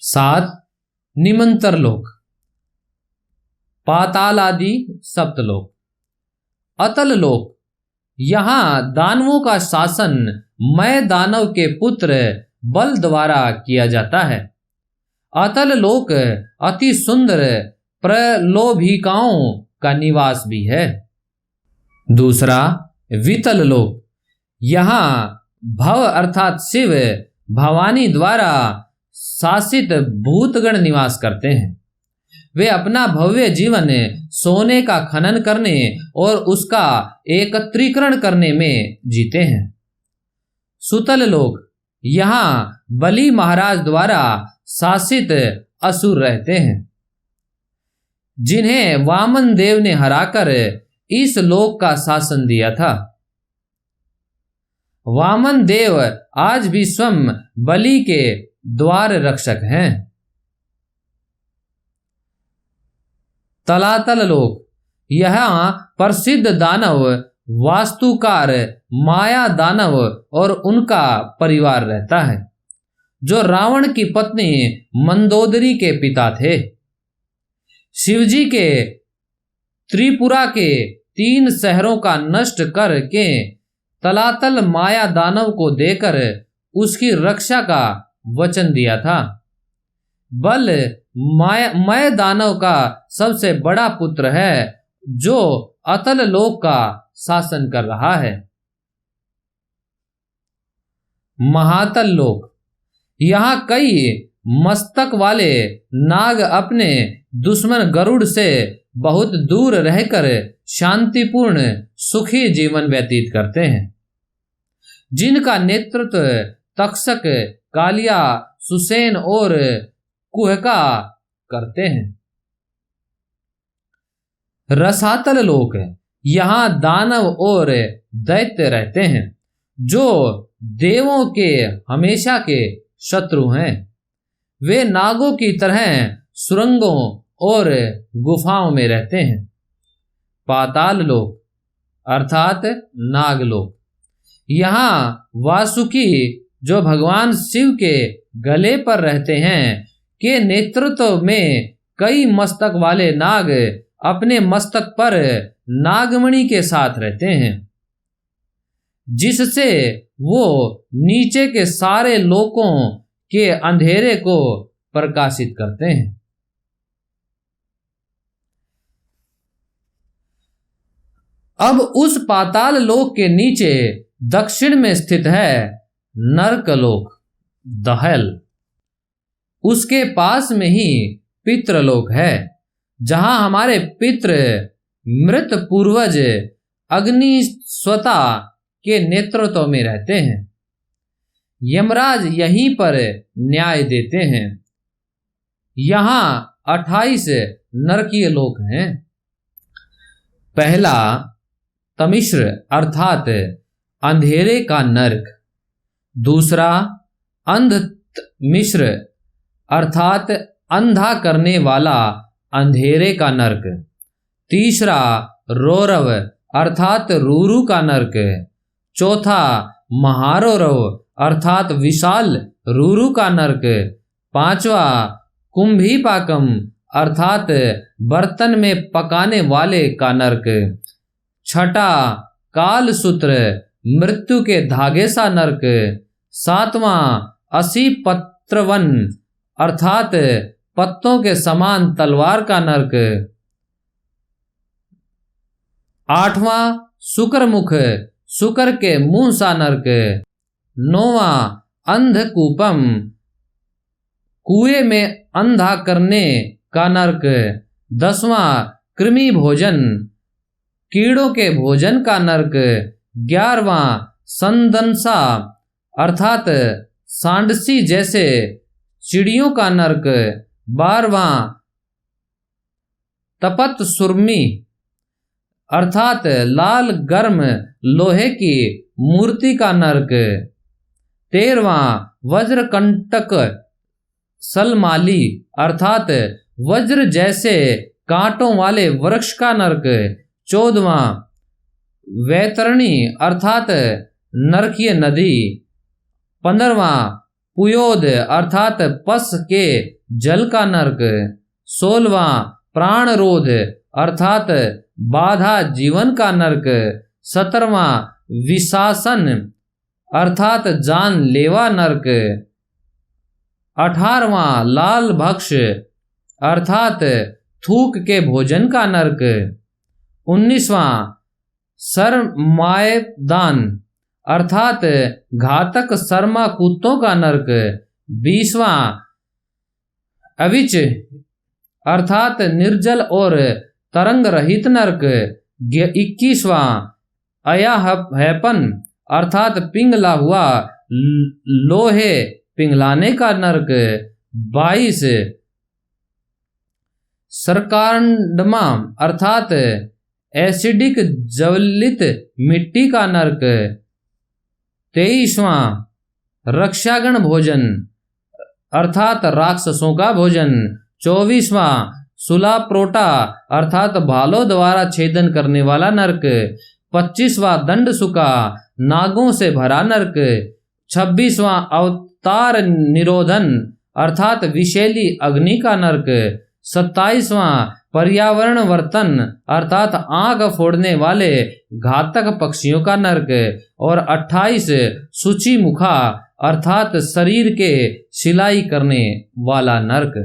7 निमंतर लोक, पाताल आदि सप्तलोक। अतल लोक, यहाँ दानवों का शासन मय दानव के पुत्र बल द्वारा किया जाता है। अतल लोक अति सुंदर प्रलोभिकाओं का निवास भी है। दूसरा वितल लोक, यहाँ भव अर्थात शिव भवानी द्वारा शासित भूतगण निवास करते हैं। वे अपना भव्य जीवन सोने का खनन करने और उसका एकत्रीकरण करने में जीते हैं। सुतल लोक, यहाँ बलि महाराज द्वारा शासित असुर रहते हैं, जिन्हें वामन देव ने हराकर इस लोक का शासन दिया था। वामन देव आज भी स्वयं बलि के द्वार रक्षक हैं। तलातल लोक, यहाँ प्रसिद्ध दानव वास्तुकार माया दानव और उनका परिवार रहता है, जो रावण की पत्नी मंदोदरी के पिता थे। शिवजी के त्रिपुरा के 3 शहरों का नष्ट करके तलातल माया दानव को देकर उसकी रक्षा का वचन दिया था। बल मय दानव का सबसे बड़ा पुत्र है, जो अतल लोक का शासन कर रहा है। महातल लोक, यहाँ कई मस्तक वाले नाग अपने दुश्मन गरुड़ से बहुत दूर रहकर शांतिपूर्ण सुखी जीवन व्यतीत करते हैं, जिनका नेतृत्व तक्षक, कालिया, सुसेन और कुहका करते हैं। रसातल लोक, यहाँ दानव और दैत्य रहते हैं, जो देवों के हमेशा के शत्रु हैं। वे नागों की तरह सुरंगों और गुफाओं में रहते हैं। पाताल लोक अर्थात नागलोक, यहाँ वासुकी, जो भगवान शिव के गले पर रहते हैं, के नेतृत्व में कई मस्तक वाले नाग अपने मस्तक पर नागमणि के साथ रहते हैं, जिससे वो नीचे के सारे लोकों के अंधेरे को प्रकाशित करते हैं। अब उस पाताल लोक के नीचे दक्षिण में स्थित है नरकलोक, द हेल। उसके पास में ही पितृलोक है, जहां हमारे पितृ मृत पूर्वज अग्निस्वता के नेतृत्व में रहते हैं। यमराज यहीं पर न्याय देते हैं। यहाँ 28 नरकीय लोक हैं। पहला तमिश्र अर्थात अंधेरे का नरक। दूसरा अंधमिश्र अर्थात अंधा करने वाला अंधेरे का नरक। तीसरा रौरव अर्थात रूरू का नरक। चौथा महारौरव अर्थात विशाल रूरू का नरक। पांचवा कुंभीपाकम अर्थात बर्तन में पकाने वाले का नरक। छठा कालसूत्र मृत्यु के धागे सा नरक। सातवां असी पत्रवन अर्थात पत्तों के समान तलवार का नरक। आठवां शुक्रमुख शुक्र के मुंह सा नरक। नौवां अंधकूपम कुएं में अंधा करने का नरक। 10वां कृमि भोजन कीड़ों के भोजन का नरक। 11वां संदंसा अर्थात सांडसी जैसे चिड़ियों का नरक। 12वां तपत सुरमी अर्थात लाल गर्म लोहे की मूर्ति का नरक। 13वां वज्रकंटक सलमाली अर्थात वज्र जैसे कांटों वाले वृक्ष का नरक। 14वां वैतरणी अर्थात नरकीय नदी। 15वां पुयोद अर्थात पस के जल का नरक। 16वां प्राणरोध अर्थात बाधा जीवन का नरक। 17वां विशासन अर्थात जानलेवा नरक। 18वां लाल भक्ष अर्थात थूक के भोजन का नरक। 19वां सरमाएदान अर्थात घातक सरमा कुत्तों का नरक। 20वां अविच अर्थात निर्जल और तरंग रहित नरक। 21वां अयाहपन अर्थात पिंगला हुआ लोहे पिंगलाने का नरक। 22 सरकांडमा अर्थात एसिडिक ज्वलित मिट्टी का नरक। 23वां रक्षागण भोजन अर्थात राक्षसों का भोजन। 24वां सुलाप्रोटा अर्थात भालों द्वारा छेदन करने वाला नरक। 25वां दंड सुका नागों से भरा नरक। 26वां अवतार निरोधन अर्थात विषैली अग्नि का नरक। 27वां पर्यावरण वर्तन अर्थात आग फोड़ने वाले घातक पक्षियों का नरक। और 28 सूची मुखा अर्थात शरीर के सिलाई करने वाला नरक।